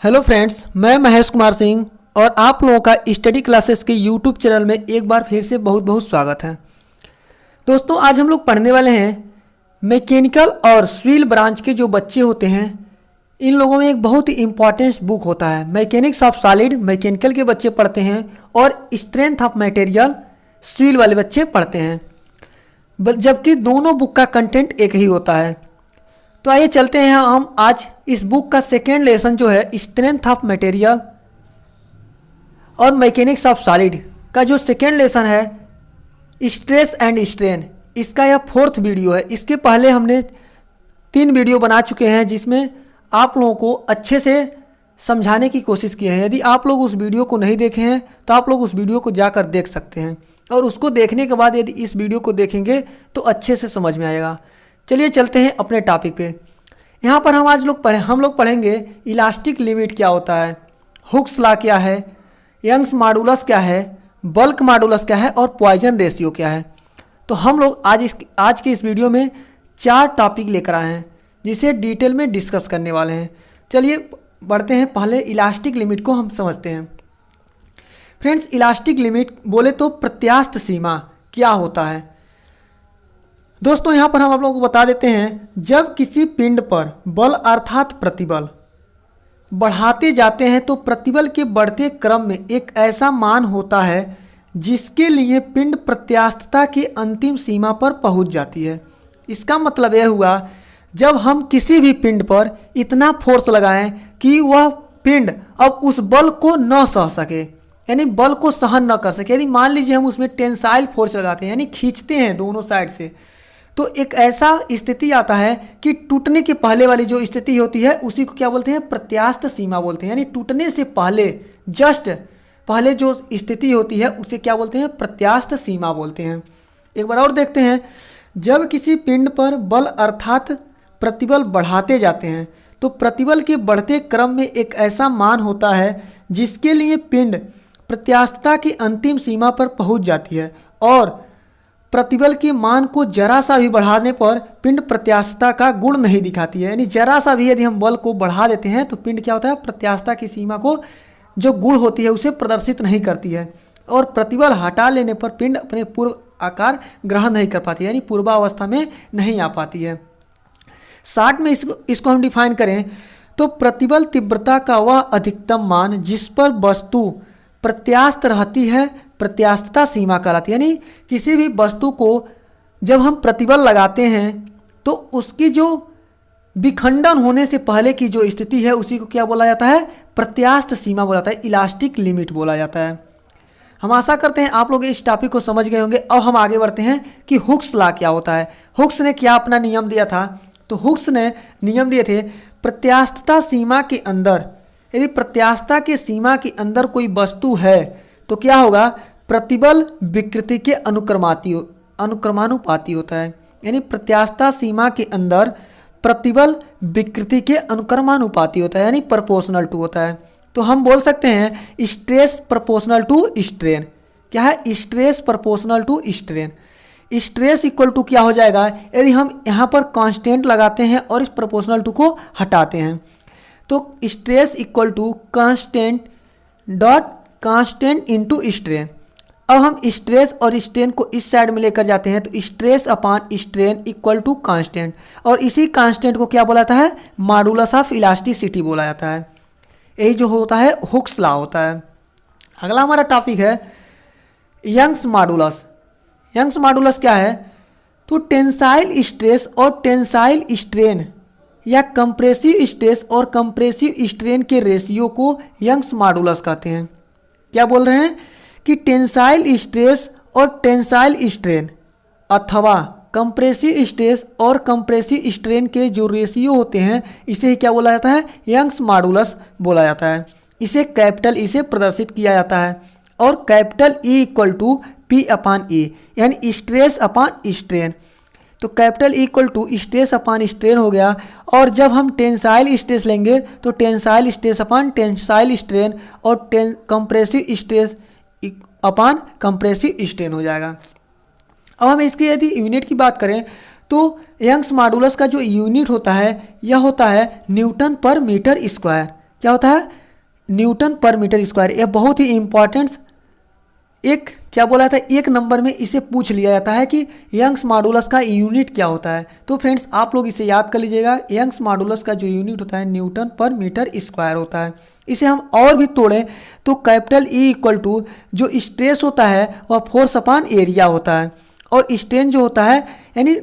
Hello friends, मैं महेश कुमार सिंह और आप लोगों का स्टडी क्लासेस के यूट्यूब चैनल में एक बार फिर से बहुत बहुत स्वागत है। दोस्तों, आज हम लोग पढ़ने वाले हैं मैकेनिकल और सिविल ब्रांच के जो बच्चे होते हैं, इन लोगों में एक बहुत ही इंपॉर्टेंट बुक होता है। मैकेनिक्स ऑफ सॉलिड मैकेनिकल के बच्चे पढ़ते हैं और स्ट्रेंथ ऑफ मटेरियल सिविल वाले बच्चे पढ़ते हैं, जबकि दोनों बुक का कंटेंट एक ही होता है। तो आइए चलते हैं हम आज इस बुक का सेकेंड लेसन जो है स्ट्रेंथ ऑफ मटेरियल और मैकेनिक्स ऑफ सॉलिड का जो सेकेंड लेसन है स्ट्रेस एंड स्ट्रेन, इसका यह फोर्थ वीडियो है। इसके पहले हमने 3 वीडियो बना चुके हैं जिसमें आप लोगों को अच्छे से समझाने की कोशिश की है। यदि आप लोग उस वीडियो को नहीं देखे हैं तो आप लोग उस वीडियो को जाकर देख सकते हैं और उसको देखने के बाद यदि इस वीडियो को देखेंगे तो अच्छे से समझ में आएगा। चलिए चलते हैं अपने टॉपिक पे। यहाँ पर हम लोग पढ़ेंगे इलास्टिक लिमिट क्या होता है, हुक्स लॉ क्या है, यंग्स मॉडुलस क्या है, बल्क मॉडुलस क्या है और पॉइजन रेशियो क्या है। तो हम लोग आज के इस वीडियो में 4 टॉपिक लेकर आए हैं जिसे डिटेल में डिस्कस करने वाले हैं। चलिए बढ़ते हैं, पहले इलास्टिक लिमिट को हम समझते हैं। फ्रेंड्स, इलास्टिक लिमिट बोले तो प्रत्यास्थ सीमा क्या होता है। दोस्तों, यहाँ पर हम आप लोगों को बता देते हैं, जब किसी पिंड पर बल अर्थात प्रतिबल बढ़ाते जाते हैं तो प्रतिबल के बढ़ते क्रम में एक ऐसा मान होता है जिसके लिए पिंड प्रत्यास्थता की अंतिम सीमा पर पहुंच जाती है। इसका मतलब यह हुआ, जब हम किसी भी पिंड पर इतना फोर्स लगाएं कि वह पिंड अब उस बल को न सह सके, यानी बल को सहन न कर सके। यदि मान लीजिए हम उसमें टेंसाइल फोर्स लगाते हैं, यानी खींचते हैं दोनों साइड से, तो एक ऐसा स्थिति आता है कि टूटने के पहले वाली जो स्थिति होती है उसी को क्या बोलते हैं, प्रत्यास्थ सीमा बोलते हैं। यानी टूटने से पहले, जस्ट पहले जो स्थिति होती है उसे क्या बोलते हैं, प्रत्यास्थ सीमा बोलते हैं। एक बार और देखते हैं, जब किसी पिंड पर बल अर्थात प्रतिबल बढ़ाते जाते हैं तो प्रतिबल के बढ़ते क्रम में एक ऐसा मान होता है जिसके लिए पिंड प्रत्यास्थता की अंतिम सीमा पर पहुंच जाती है, और प्रतिबल के मान को जरा सा भी बढ़ाने पर पिंड प्रत्यास्थता का गुण नहीं दिखाती है। यानी जरा सा भी यदि हम बल को बढ़ा देते हैं तो पिंड क्या होता है, प्रत्यास्थता की सीमा को जो गुण होती है उसे प्रदर्शित नहीं करती है, और प्रतिबल हटा लेने पर पिंड अपने पूर्व आकार ग्रहण नहीं कर पाती है, यानी पूर्वावस्था में नहीं आ पाती है। शॉर्ट में इसको हम डिफाइन करें तो प्रतिबल तीव्रता का वह अधिकतम मान जिस पर वस्तु प्रत्यास्थ रहती है प्रत्यास्थता सीमा कहलाती है। यानी किसी भी वस्तु को जब हम प्रतिबल लगाते हैं तो उसकी जो विखंडन होने से पहले की जो स्थिति है उसी को क्या बोला जाता है, प्रत्यास्थ सीमा बोला जाता है, इलास्टिक लिमिट बोला जाता है। हम आशा करते हैं आप लोग इस टॉपिक को समझ गए होंगे। अब हम आगे बढ़ते हैं कि हुक्स लॉ क्या होता है। हुक्स ने क्या अपना नियम दिया था, तो हुक्स ने नियम दिए थे, प्रत्यास्थता सीमा के अंदर, यदि प्रत्यास्थता के सीमा के अंदर कोई वस्तु है तो क्या होगा, प्रतिबल विकृति के अनुक्रमानुपाती होता है। यानी प्रत्यास्थता सीमा के अंदर प्रतिबल विकृति के अनुक्रमानुपाती होता है, यानी प्रोपोर्शनल टू होता है। तो हम बोल सकते हैं स्ट्रेस प्रोपोर्शनल टू स्ट्रेन। क्या है, stress proportional to strain. Stress equal to क्या हो जाएगा, यदि हम यहाँ पर कांस्टेंट लगाते हैं और इस प्रोपोर्शनल टू को हटाते हैं तो stress equal to constant dot constant into strain. अब हम स्ट्रेस और स्ट्रेन को इस साइड में लेकर जाते हैं तो stress upon strain equal to constant, और इसी कांस्टेंट को क्या बोला जाता है, मॉडुलस ऑफ इलास्टिसिटी बोला जाता है। यही जो होता है हुक्स लॉ होता है। अगला हमारा टॉपिक है यंग्स मॉडुलस। यंग्स मॉडुलस क्या है, तो टेंसाइल स्ट्रेस और टेंसाइल स्ट्रेन या कंप्रेसिव स्ट्रेस और कंप्रेसिव स्ट्रेन के रेशियो को यंग्स मॉडुलस कहते हैं। क्या बोल रहे हैं कि टेंसाइल स्ट्रेस और टेंसाइल स्ट्रेन अथवा कंप्रेसिव स्ट्रेस और कंप्रेसिव स्ट्रेन के जो रेशियो होते हैं इसे क्या बोला जाता है, यंग्स मॉडुलस बोला जाता है। इसे कैपिटल ई से प्रदर्शित किया जाता है, और capital E equal to P upon A, यानी स्ट्रेस अपॉन स्ट्रेन। तो capital E equal to stress upon strain हो गया, और जब हम टेंसाइल स्ट्रेस लेंगे तो tensile stress upon tensile strain और compressive stress upon compressive strain हो जाएगा। अब हम इसकी यदि यूनिट की बात करें तो यंग्स मॉडुलस का जो यूनिट होता है यह होता है न्यूटन पर मीटर स्क्वायर। क्या होता है, न्यूटन पर मीटर स्क्वायर। यह बहुत ही इंपॉर्टेंट एक क्या बोला था, एक नंबर में इसे पूछ लिया जाता है कि यंग्स मॉडुलस का यूनिट क्या होता है। तो फ्रेंड्स आप लोग इसे याद कर लीजिएगा, यंग्स मॉडुलस का जो यूनिट होता है न्यूटन पर मीटर स्क्वायर होता है। इसे हम और भी तोड़ें तो कैपिटल ई इक्वल टू जो स्ट्रेस होता है वह फोर्स अपॉन एरिया होता है, और स्ट्रेन जो होता है यानी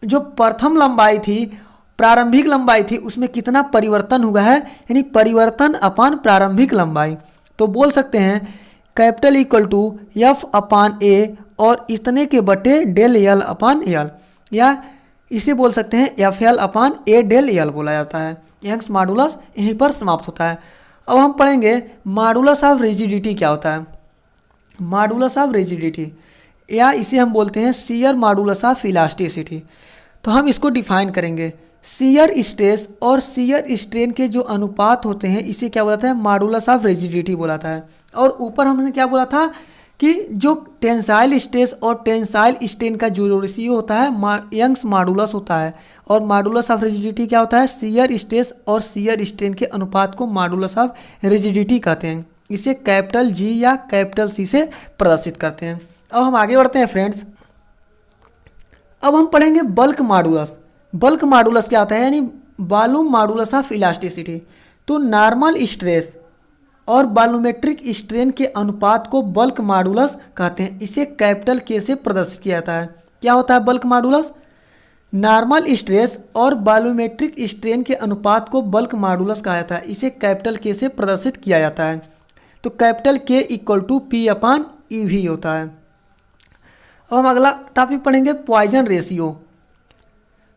जो प्रथम लंबाई थी, प्रारंभिक लंबाई थी, उसमें कितना परिवर्तन हुआ है, यानी परिवर्तन अपॉन प्रारंभिक लंबाई। तो बोल सकते हैं कैपिटल इक्वल टू एफ अपान ए और इतने के बटे डेल एल अपान एल, या इसे बोल सकते हैं एफ एल अपान ए डेल एल बोला जाता है। यंग्स मॉडुलस यहीं पर समाप्त होता है। अब हम पढ़ेंगे मॉडुलस ऑफ रिजिडिटी क्या होता है। मॉडुलस ऑफ रिजिडिटी, या इसे हम बोलते हैं शियर मॉडुलस ऑफ इलास्टिसिटी। तो हम इसको डिफाइन करेंगे, शियर स्ट्रेस और शियर स्ट्रेन के जो अनुपात होते हैं इसे क्या बोला था है, मॉडुलस ऑफ रिजिडिटी बोला था। और ऊपर हमने क्या बोला था कि जो टेंसाइल स्ट्रेस और टेंसाइल स्ट्रेन का जो रेशियो होता है यंग्स मॉडुलस होता है, और मॉडुलस ऑफ रिजिडिटी क्या होता है, शियर स्ट्रेस और शियर स्ट्रेन के अनुपात को मॉडुलस ऑफ रिजिडिटी कहते हैं। इसे कैपिटल जी या कैपिटल सी से प्रदर्शित करते हैं। अब हम आगे बढ़ते हैं फ्रेंड्स। अब हम पढ़ेंगे बल्क मॉडुलस। बल्क मॉडुलस क्या होता है, यानी वॉल्यूम मॉडुलस ऑफ इलास्टिसिटी। तो नॉर्मल स्ट्रेस और वॉल्यूमेट्रिक स्ट्रेन के अनुपात को बल्क मॉडुलस कहते हैं। इसे कैपिटल के से प्रदर्शित किया जाता है। क्या होता है बल्क मॉडुलस, नॉर्मल स्ट्रेस और वॉल्यूमेट्रिक स्ट्रेन के अनुपात को बल्क मॉडुलस कहा जाता है। इसे कैपिटल के से प्रदर्शित किया जाता है। तो capital K equal to P upon E V होता है। अब हम अगला टॉपिक पढ़ेंगे पॉइजन रेशियो।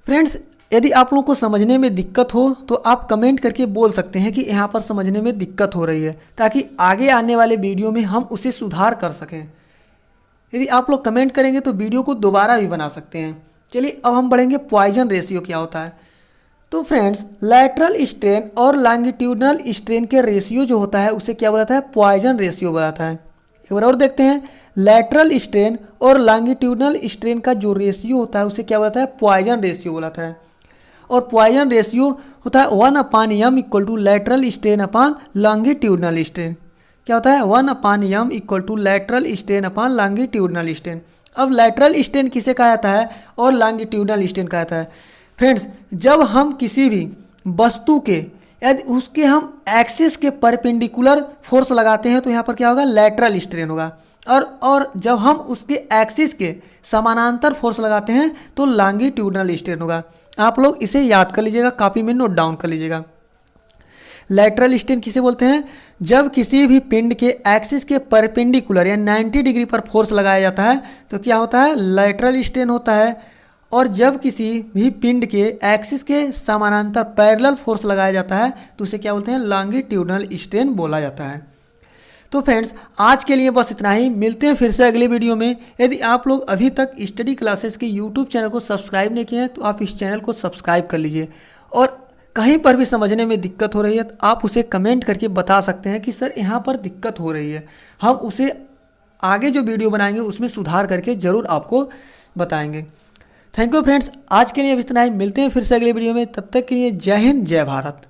फ्रेंड्स यदि आप लोगों को समझने में दिक्कत हो तो आप कमेंट करके बोल सकते हैं कि यहाँ पर समझने में दिक्कत हो रही है, ताकि आगे आने वाले वीडियो में हम उसे सुधार कर सकें। यदि आप लोग कमेंट करेंगे तो वीडियो को दोबारा भी बना सकते हैं। चलिए अब हम बढ़ेंगे पॉइजन रेशियो क्या होता है। तो फ्रेंड्स लैटरल स्ट्रेन और लॉन्गिट्यूडनल स्ट्रेन के रेशियो जो होता है उसे क्या बोलाता है, पॉइजन रेशियो बोलाता है। एक बार और देखते हैं, लैटरल स्ट्रेन और लॉन्गिट्यूडनल स्ट्रेन का जो रेशियो होता है उसे क्या बोलाता है, पॉइजन रेशियो बोलाता है। और पॉइजन रेशियो होता है 1/m equal to lateral strain upon longitudinal strain. क्या होता है, 1/m equal to lateral strain upon longitudinal strain. अब लैटरल स्ट्रेन किसे कहा जाता है और लॉन्गिट्यूडनल स्ट्रेन कहा जाता है। फ्रेंड्स जब हम किसी भी वस्तु के यदि उसके हम एक्सिस के परपेंडिकुलर फोर्स लगाते हैं तो यहाँ पर क्या होगा, लैटरल स्ट्रेन होगा। और जब हम उसके एक्सिस के समानांतर फोर्स लगाते हैं तो लॉन्गिट्यूडनल स्ट्रेन होगा। आप लोग इसे याद कर लीजिएगा, कॉपी में नोट डाउन कर लीजिएगा। लैटरल स्ट्रेन किसे बोलते हैं, जब किसी भी पिंड के एक्सिस के परपेंडिकुलर या 90 डिग्री पर फोर्स लगाया जाता है तो क्या होता है, लैटरल स्ट्रेन होता है। और जब किसी भी पिंड के एक्सिस के समानांतर पैरेलल फोर्स लगाया जाता है तो उसे क्या बोलते हैं, लॉन्गिट्यूडनल स्ट्रेन बोला जाता है। तो फ्रेंड्स आज के लिए बस इतना ही, मिलते हैं फिर से अगले वीडियो में। यदि आप लोग अभी तक स्टडी क्लासेस के यूट्यूब चैनल को सब्सक्राइब नहीं किए हैं तो आप इस चैनल को सब्सक्राइब कर लीजिए। और कहीं पर भी समझने में दिक्कत हो रही है तो आप उसे कमेंट करके बता सकते हैं कि सर यहाँ पर दिक्कत हो रही है। हम उसे आगे जो वीडियो बनाएंगे उसमें सुधार करके ज़रूर आपको बताएंगे। थैंक यू फ्रेंड्स, आज के लिए अब इतना ही, मिलते हैं फिर से अगले वीडियो में। तब तक के लिए जय हिंद जय भारत।